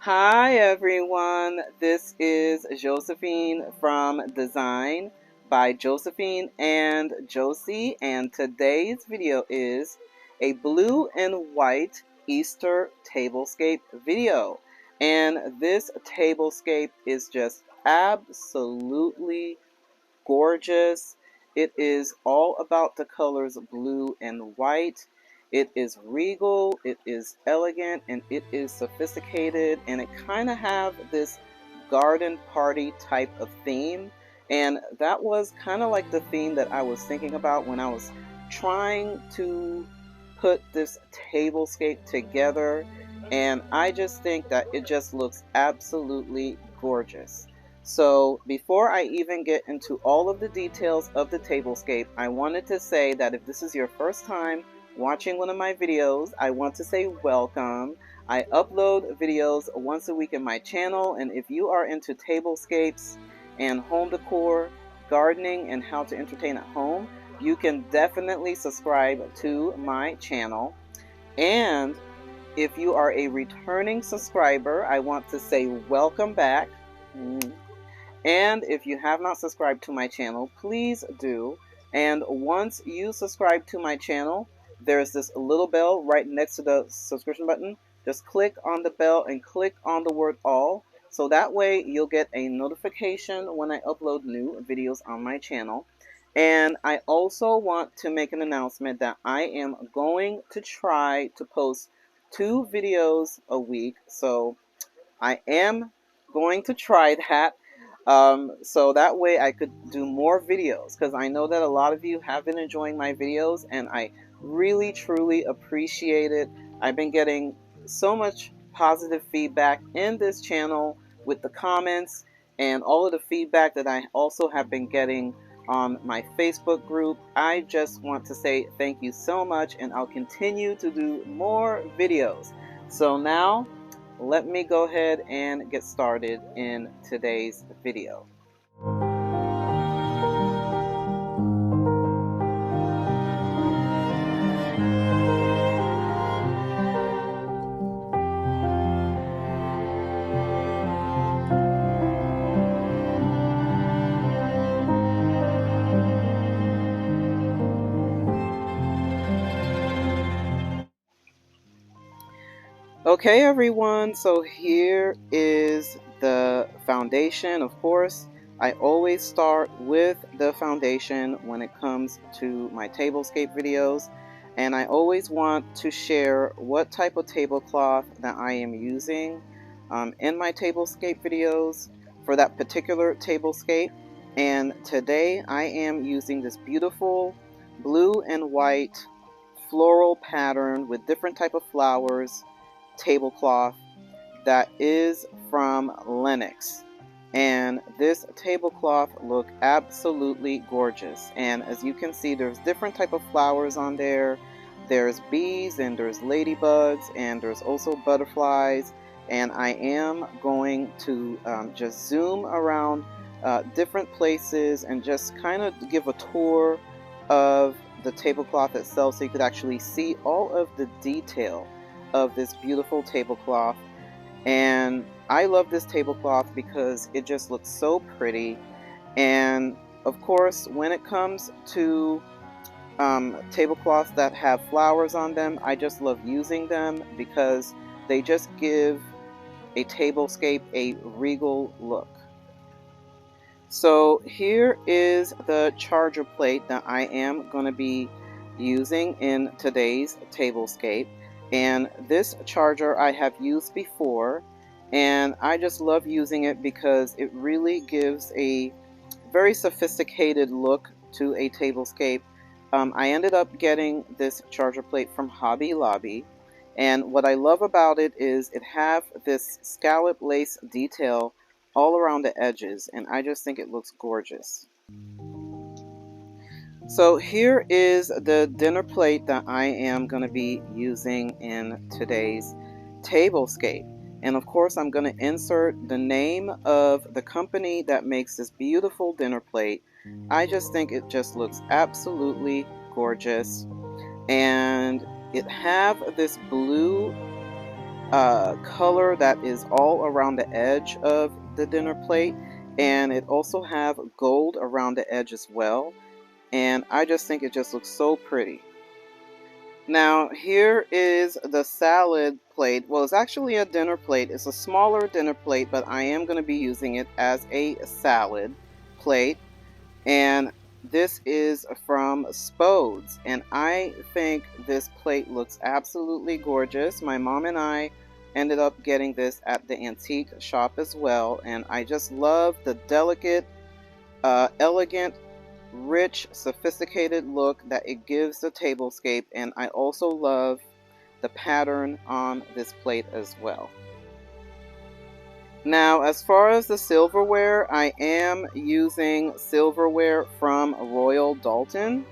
Hi everyone, this is Josephine from Design by Josephine and Josie, and today's video is a blue and white Easter tablescape video. And this tablescape is just absolutely gorgeous. It is all about the colors blue and white. It is regal, it is elegant, and it is sophisticated, and it kind of have this garden party type of theme. And that was kind of like the theme that I was thinking about when I was trying to put this tablescape together. And I just think that it just looks absolutely gorgeous. So before I even get into all of the details of the tablescape, I wanted to say that if this is your first time watching one of my videos, I want to say welcome. I upload videos once a week in my channel, and if you are into tablescapes and home decor, gardening, and how to entertain at home, you can definitely subscribe to my channel. And if you are a returning subscriber, I want to say welcome back. And if you have not subscribed to my channel, please do. And once you subscribe to my channel, there's this little bell right next to the subscription button. Just click on the bell and click on the word all. So that way you'll get a notification when I upload new videos on my channel. And I also want to make an announcement that I am going to try to post 2 videos a week. So I am going to try that. So that way I could do more videos, because I know that a lot of you have been enjoying my videos and I really truly appreciate it. I've been getting so much positive feedback in this channel with the comments and all of the feedback that I also have been getting on my Facebook group. I just want to say thank you so much, and I'll continue to do more videos. So now let me go ahead and get started in today's video. Okay everyone, so here is the foundation. Of course, I always start with the foundation when it comes to my tablescape videos, and I always want to share what type of tablecloth that I am using in my tablescape videos for that particular tablescape. And today I am using this beautiful blue and white floral pattern with different type of flowers tablecloth that is from Lenox. And this tablecloth look absolutely gorgeous. And as you can see, there's different type of flowers on there. There's bees and there's ladybugs and there's also butterflies. And I am going to just zoom around different places and just kind of give a tour of the tablecloth itself, so you could actually see all of the detail of this beautiful tablecloth. And I love this tablecloth because it just looks so pretty. And of course, when it comes to tablecloths that have flowers on them, I just love using them because they just give a tablescape a regal look. So here is the charger plate that I am going to be using in today's tablescape. And this charger I have used before, and I just love using it because it really gives a very sophisticated look to a tablescape. I ended up getting this charger plate from Hobby Lobby, and what I love about it is it have this scallop lace detail all around the edges, and I just think it looks gorgeous. So here is the dinner plate that I am going to be using in today's tablescape. And of course I'm going to insert the name of the company that makes this beautiful dinner plate. I just think it just looks absolutely gorgeous. And it have this blue color that is all around the edge of the dinner plate, and it also have gold around the edge as well, and I just think it just looks so pretty. Now here is the salad plate. Well, it's actually a dinner plate. It's a smaller dinner plate, but I am going to be using it as a salad plate. And this is from Spodes, and I think this plate looks absolutely gorgeous. My mom and I ended up getting this at the antique shop as well, and I just love the delicate, elegant, rich, sophisticated look that it gives the tablescape, and I also love the pattern on this plate as well. Now, as far as the silverware, I am using silverware from Royal Doulton.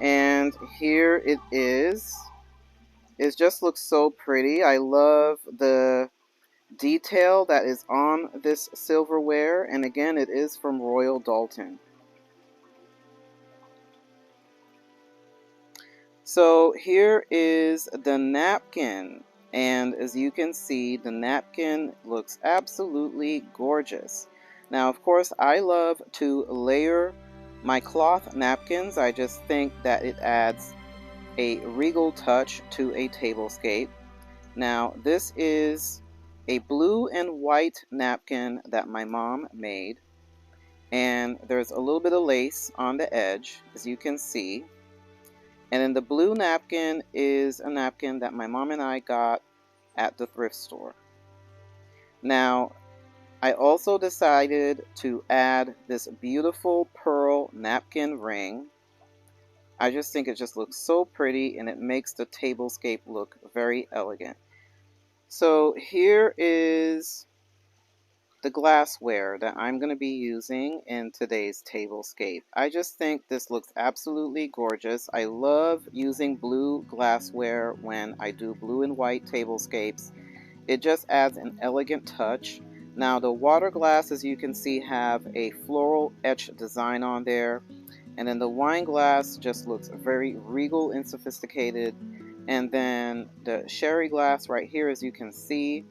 And here it is. It just looks so pretty. I love the detail that is on this silverware. And again, it is from Royal Doulton. So here is the napkin. And as you can see, the napkin looks absolutely gorgeous. Now, of course, I love to layer my cloth napkins. I just think that it adds a regal touch to a tablescape. Now, this is a blue and white napkin that my mom made. And there's a little bit of lace on the edge, as you can see. And then the blue napkin is a napkin that my mom and I got at the thrift store. Now, I also decided to add this beautiful pearl napkin ring. I just think it just looks so pretty, and it makes the tablescape look very elegant. So here is the glassware that I'm going to be using in today's tablescape. I just think this looks absolutely gorgeous. I love using blue glassware when I do blue and white tablescapes. It just adds an elegant touch. Now the water glass, as you can see, have a floral etch design on there. And then the wine glass just looks very regal and sophisticated. And then the sherry glass right here, as you can see,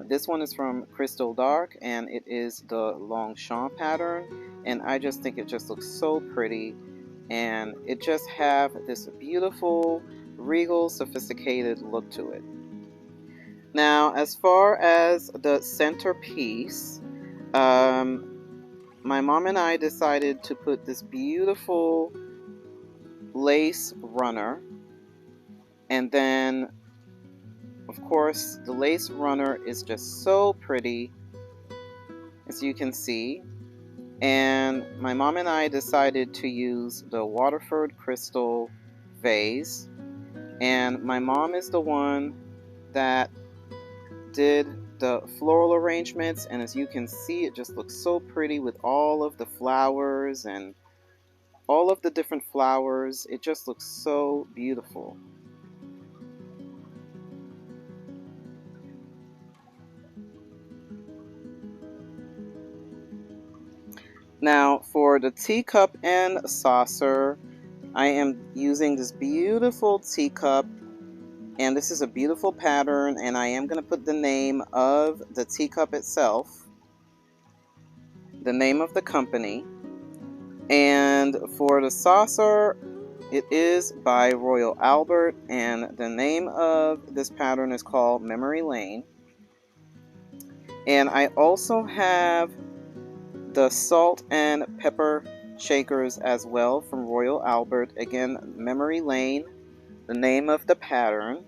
this one is from Crystal Dark, and it is the Longchamp pattern. And I just think it just looks so pretty. And it just have this beautiful, regal, sophisticated look to it. Now, as far as the centerpiece, my mom and I decided to put this beautiful lace runner, and then of course the lace runner is just so pretty, as you can see. And my mom and I decided to use the Waterford crystal vase, and my mom is the one that did the floral arrangements, and as you can see, it just looks so pretty with all of the flowers and all of the different flowers. It just looks so beautiful. Now for the teacup and saucer, I am using this beautiful teacup, and this is a beautiful pattern, and I am going to put the name of the teacup itself, the name of the company. And for the saucer, it is by Royal Albert, and the name of this pattern is called Memory Lane. And I also have the salt and pepper shakers as well from Royal Albert. Again, Memory Lane, the name of the pattern.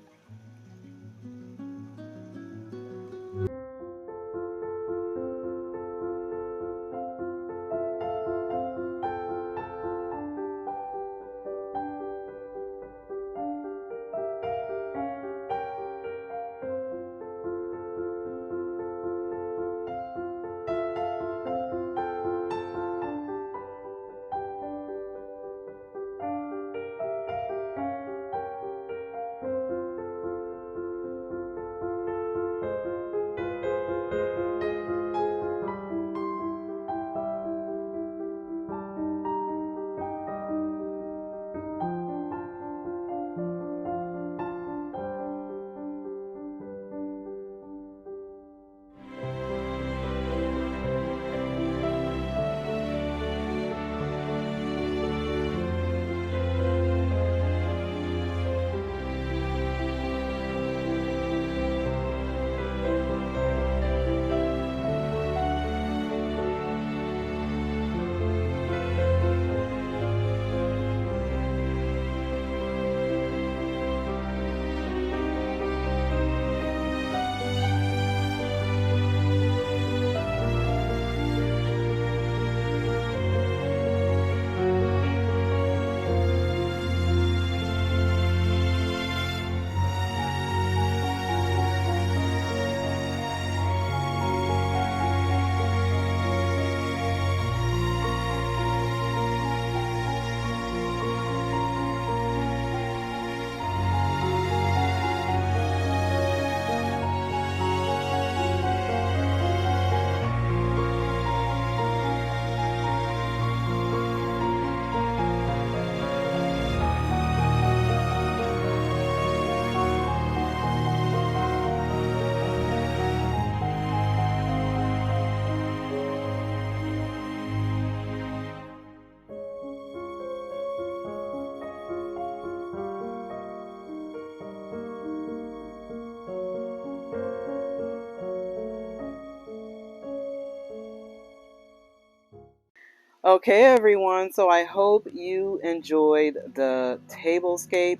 Okay, everyone, so I hope you enjoyed the tablescape.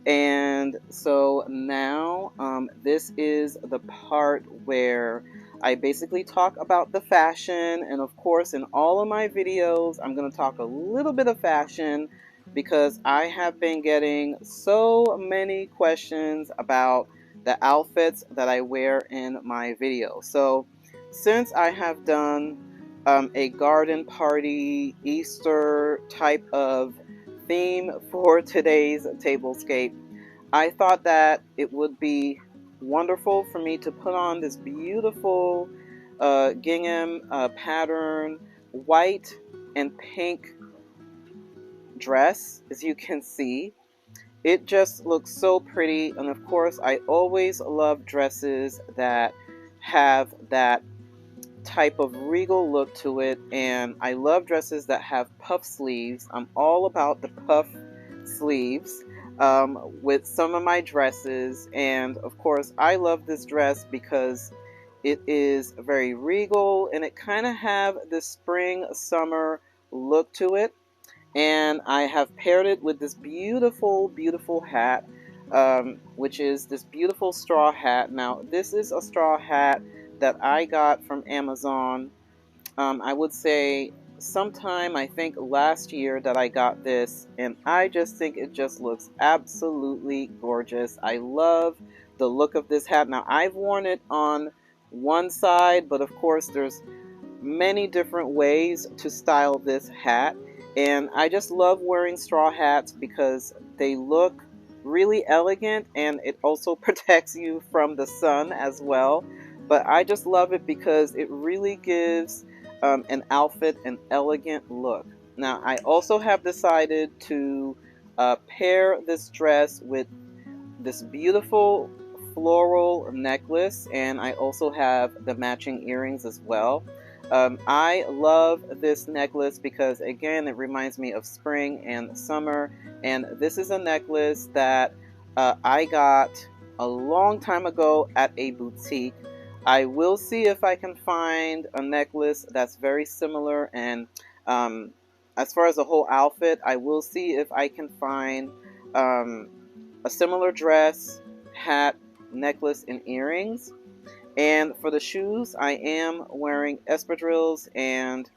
And so now this is the part where I basically talk about the fashion. And of course, in all of my videos, I'm going to talk a little bit of fashion because I have been getting so many questions about the outfits that I wear in my videos. So since I have done a garden party, Easter type of theme for today's tablescape, I thought that it would be wonderful for me to put on this beautiful gingham pattern, white and pink dress, as you can see. It just looks so pretty, and of course I always love dresses that have that type of regal look to it, and I love dresses that have puff sleeves. I'm all about the puff sleeves with some of my dresses, and of course I love this dress because it is very regal and it kind of have this spring summer look to it. And I have paired it with this beautiful hat, which is this beautiful straw hat. Now this is a straw hat that I got from Amazon. I would say sometime, I think last year, that I got this, and I just think it just looks absolutely gorgeous. I love the look of this hat. Now I've worn it on one side, but of course there's many different ways to style this hat, and I just love wearing straw hats because they look really elegant and it also protects you from the sun as well. But I just love it because it really gives an outfit an elegant look. Now I also have decided to pair this dress with this beautiful floral necklace, and I also have the matching earrings as well. I love this necklace because again it reminds me of spring and summer, and this is a necklace that I got a long time ago at a boutique. I will see if I can find a necklace that's very similar, and as far as the whole outfit, I will see if I can find um, a similar dress, hat, necklace, and earrings. And for the shoes, I am wearing espadrilles, and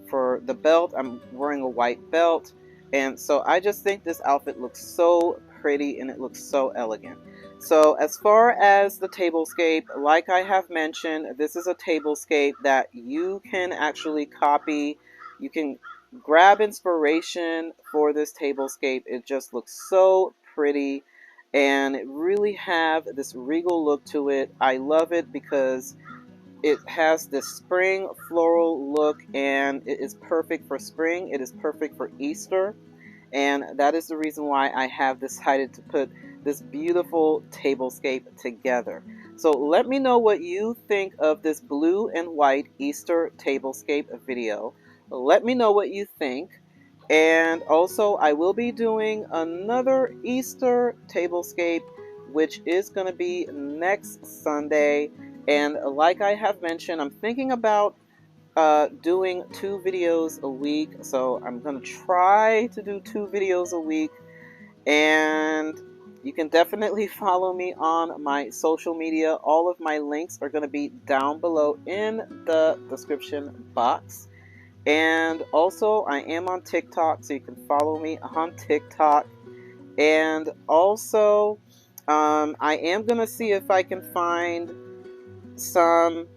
for the belt, I'm wearing a white belt. And so I just think this outfit looks so pretty and it looks so elegant. So as far as the tablescape, like I have mentioned, this is a tablescape that you can actually copy. You can grab inspiration for this tablescape. It just looks so pretty and it really have this regal look to it. I love it because it has this spring floral look, and it is perfect for spring. It is perfect for Easter, and that is the reason why I have decided to put this beautiful tablescape together. So let me know what you think of this blue and white Easter tablescape video. Let me know what you think. And also I will be doing another Easter tablescape, which is going to be next Sunday. And like I have mentioned, I'm thinking about doing 2 videos a week. So I'm going to try to do 2 videos a week. And you can definitely follow me on my social media. All of my links are going to be down below in the description box. And also, I am on TikTok, so you can follow me on TikTok. And also, I am going to see if I can find some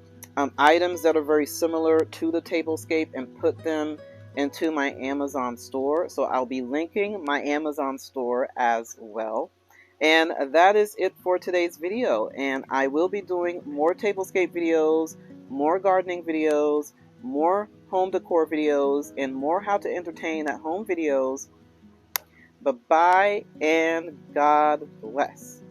items that are very similar to the tablescape and put them into my Amazon store. So I'll be linking my Amazon store as well. And that is it for today's video. And I will be doing more tablescape videos, more gardening videos, more home decor videos, and more how to entertain at home videos. Bye-bye and God bless.